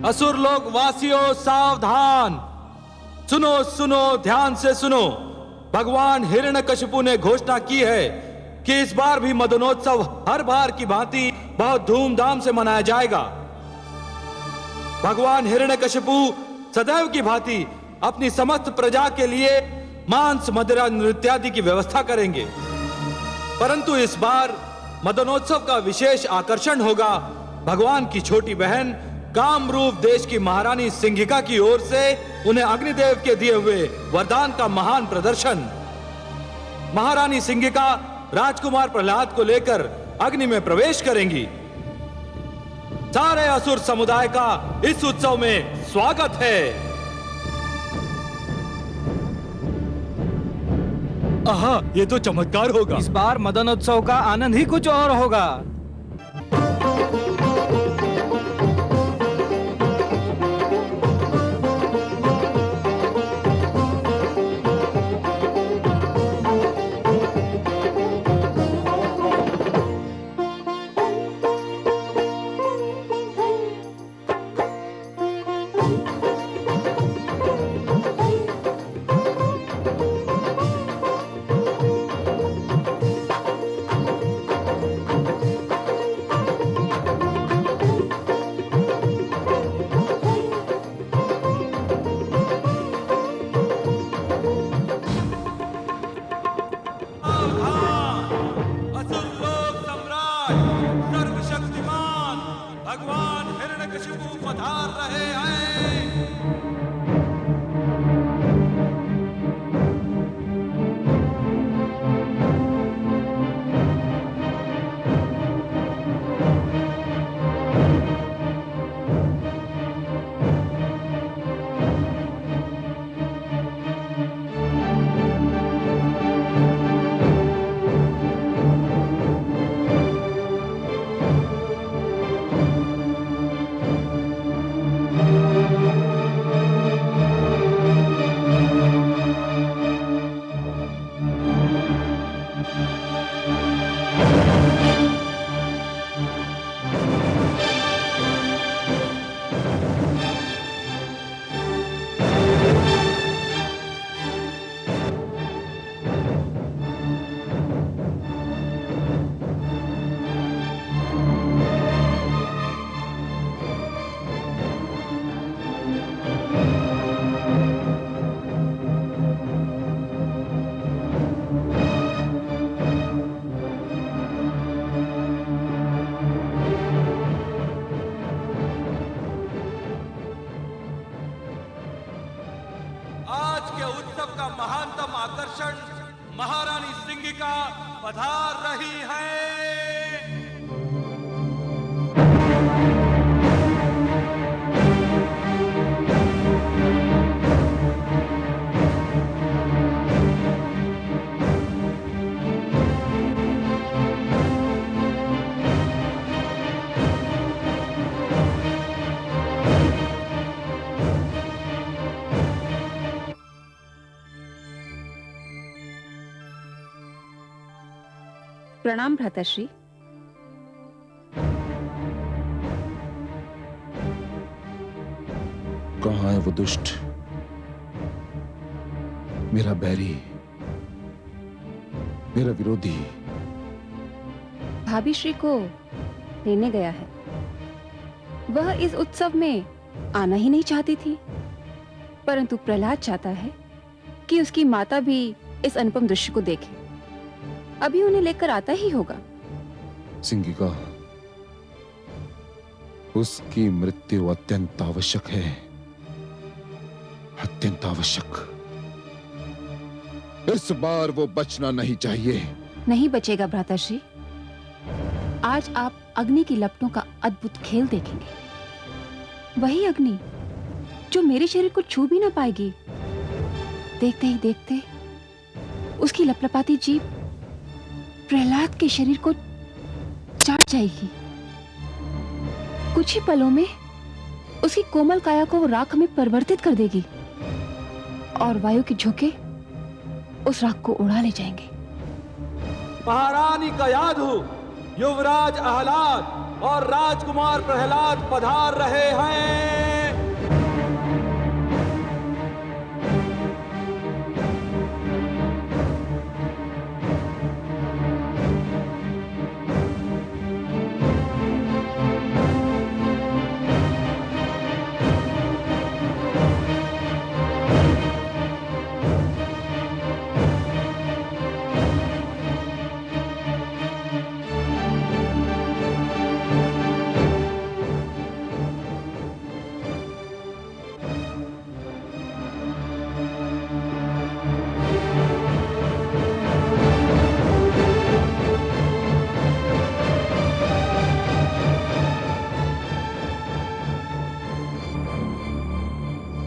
असुर लोक वासियों सावधान, सुनो सुनो, ध्यान से सुनो। भगवान हिरण्यकशिपु ने घोषणा की है कि इस बार भी मदनोत्सव हर बार की भांति बहुत धूमधाम से मनाया जाएगा। भगवान हिरण्यकशिपु सदैव की भांति अपनी समस्त प्रजा के लिए मांस, मदिरा, नृत्यादि की व्यवस्था करेंगे, परंतु इस बार मदनोत्सव का विशेष आकर्षण होगा भगवान की छोटी बहन कामरूप देश की महारानी सिंघिका की ओर से उन्हें अग्निदेव के दिए हुए वरदान का महान प्रदर्शन। महारानी सिंघिका राजकुमार प्रहलाद को लेकर अग्नि में प्रवेश करेंगी। सारे असुर समुदाय का इस उत्सव में स्वागत है। आहा, ये तो चमत्कार होगा। इस बार मदनोत्सव का आनंद ही कुछ और होगा। भगवान हिरण्यकशिपु पधार रहे हैं। उत्सव का महानतम आकर्षण महारानी सिंघिका पधार रही है। प्रणाम भ्राताश्री। कहाँ है वो दुष्ट, मेरा बैरी, मेरा विरोधी? भाभी श्री को लेने गया है। वह इस उत्सव में आना ही नहीं चाहती थी, परंतु प्रहलाद चाहता है कि उसकी माता भी इस अनुपम दृश्य को देखे। अभी उन्हें लेकर आता ही होगा। सिंघिका, उसकी मृत्यु अत्यंत आवश्यक है, अत्यंत आवश्यक। इस बार वो बचना नहीं चाहिए। नहीं बचेगा भ्राताश्री। आज आप अग्नि की लपटों का अद्भुत खेल देखेंगे। वही अग्नि जो मेरे शरीर को छू भी ना पाएगी। देखते ही देखते उसकी लपलपाती जीभ प्रहलाद के शरीर को चाट जाएगी। कुछ ही पलों में उसकी कोमल काया को वो राख में परिवर्तित कर देगी और वायु के झोंके उस राख को उड़ा ले जाएंगे। महारानी का याद हो, युवराज आहलाद और राजकुमार प्रहलाद पधार रहे हैं।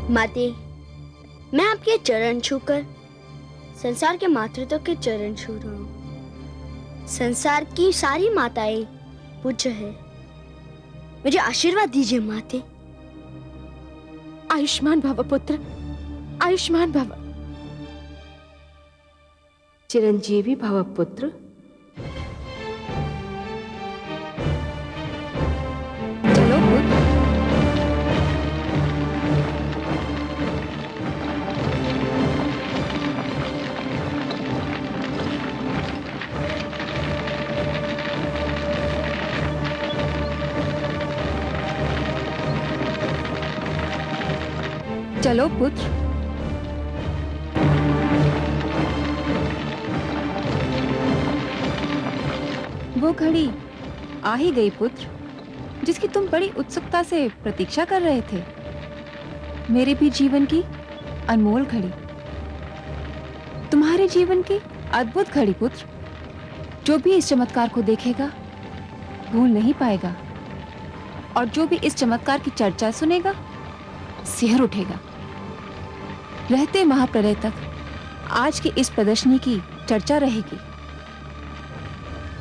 माते, मैं आपके चरण छूकर संसार के मातृत्व के चरण छू रहा हूँ। संसार की सारी माताएं पूज्य है। मुझे आशीर्वाद दीजिए माते। आयुष्मान भव पुत्र, आयुष्मान भव। चिरंजीवी भव पुत्र। चलो पुत्र। चलो पुत्र। वो घड़ी आ ही गई पुत्र, जिसकी तुम बड़ी उत्सुकता से प्रतीक्षा कर रहे थे। मेरे भी जीवन की अनमोल घड़ी, तुम्हारे जीवन की अद्भुत घड़ी पुत्र। जो भी इस चमत्कार को देखेगा भूल नहीं पाएगा, और जो भी इस चमत्कार की चर्चा सुनेगा सिहर उठेगा। रहते महाप्रलय तक आज की इस प्रदर्शनी की चर्चा रहेगी।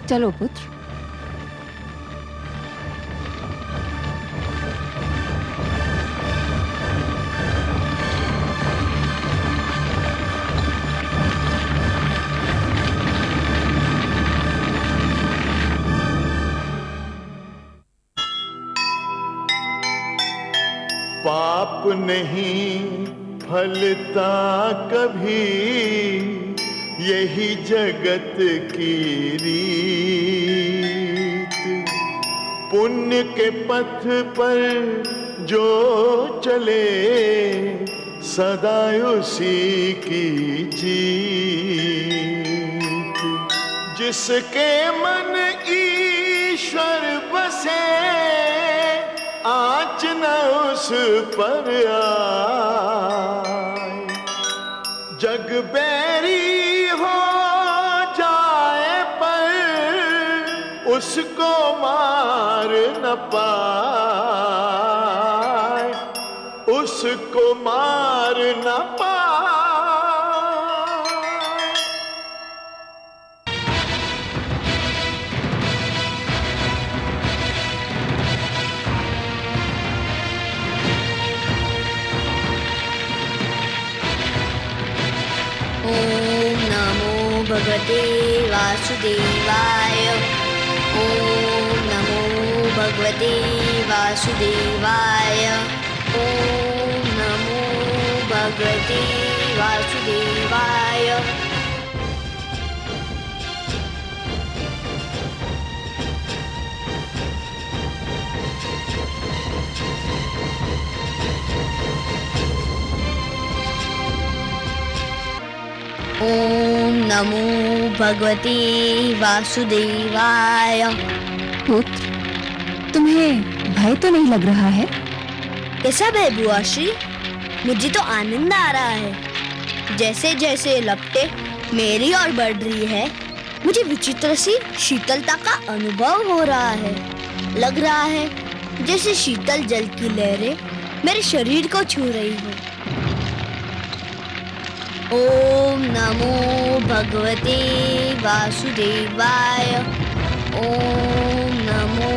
चलो पुत्र। पाप नहीं फलता कभी, यही जगत की रीत। पुण्य के पथ पर जो चले, सदा उसी की जीत। जिसके मन ईश्वर बसे, आँच न उस पर आए। जग बैरी हो जाए पर उसको मार न पाए, उसको मार न पाए। ओम नमो भगवते वासुदेवाय। ओम नमो भगवते वासुदेवाय। ओम नमो भगवते वासुदेवाय। ओम नमो भगवते वासुदेवाय। पुत्र, तुम्हें भय तो नहीं लग रहा है? कैसा भय बुआ श्री? मुझे तो आनंद आ रहा है। जैसे जैसे लपटे मेरी ओर बढ़ रही है, मुझे विचित्र सी शीतलता का अनुभव हो रहा है। लग रहा है जैसे शीतल जल की लहरें मेरे शरीर को छू रही हो। ओम नमो भगवते वासुदेवाय। ओम नमो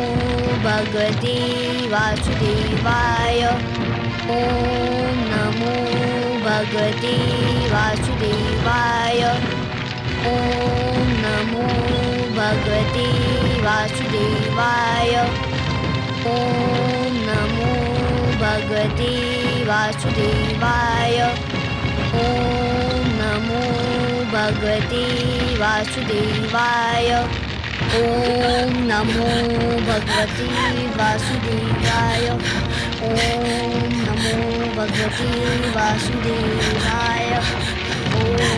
भगवते वासुदेवाय। ओम नमो भगवते वासुदेवाय। ओम नमो भगवते वासुदेवाय। ओम नमो भगवते वासुदेवाय। ओम नमो भगवते वासुदेवाय। ओम नमो भगवते वासुदेवाय। ओम नमो भगवते वासुदेवाय। ओम